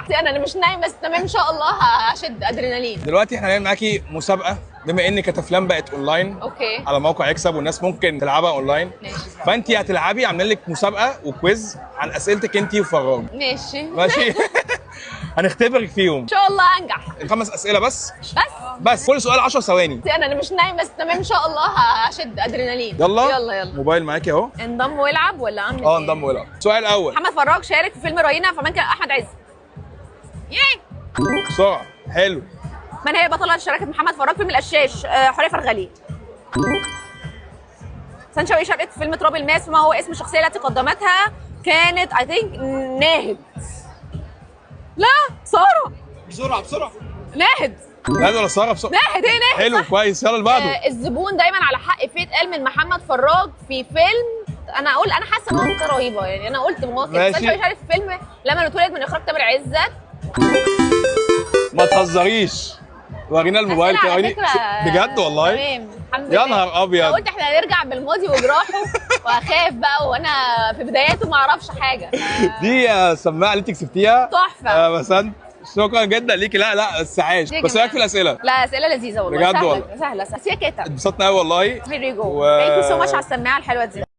هنجح. انا مش نايمه بس تمام ان شاء الله هشد ادرينالين. دلوقتي احنا هنعمل معاكي مسابقه، بما ان كانت افلام بقت اونلاين اوكي. على موقع يكسب والناس ممكن تلعبها اونلاين. ماشي. فانت هتلعبي، عاملين لك مسابقه وكويز عن اسئلتك انت وفراج. ماشي. ماشي. هنختبرك فيهم ان شاء الله هنجح. 5 اسئله بس بس كل سؤال 10 ثواني. انا مش نايمه بس تمام ان شاء الله هشد ادرينالين. يلا يلا موبايل معاكي اهو. انضم والعب ولا اعمل ايه؟ انضم والعب. سؤال اول. محمد فراج شارك في فيلم رهينه فمن كان احمد عز. بسرعه. حلو. من هي بطلة شراكة محمد فراج في فيلم القشاش؟ حورية فرغلي. سان شوقي شاركت في فيلم تراب الماس، وما هو اسم الشخصية التي قدمتها؟ كانت اي ثينك ناهد. لا سارة. بسرعه. ناهد. ناهد ولا ساره؟ بسرعه. ناهد هي ناهد. حلو صح. كويس. يلا اللي بعده. الزبون دايما على حق في اتقال من محمد فراج في فيلم. انا حاسه ان انت رهيبه يعني. انا قلت مواقف. ماشي. سان شوقي شارك في فيلم لما نتولد من اخراج تامر عزت. ما تهزريش. ورينا الموبايل كده. على فكرة بجد والله. تمام الحمد يا لله. نهار ابيض. انا قلت احنا هنرجع بالماضي وجراحه واخاف بقى وانا في بداياته ما اعرفش حاجه. دي السماعه اللي انت كسبتيها تحفه. بس شكرا جدا ليكي. لا بس عاش. بس رايك في الاسئله؟ لا اسئله لذيذه والله. بجد سهله والله. سهله بس هي كانت اتبسطنا قوي والله. فيري جو. ثانك يو سو ماتش على السماعه الحلوه دي.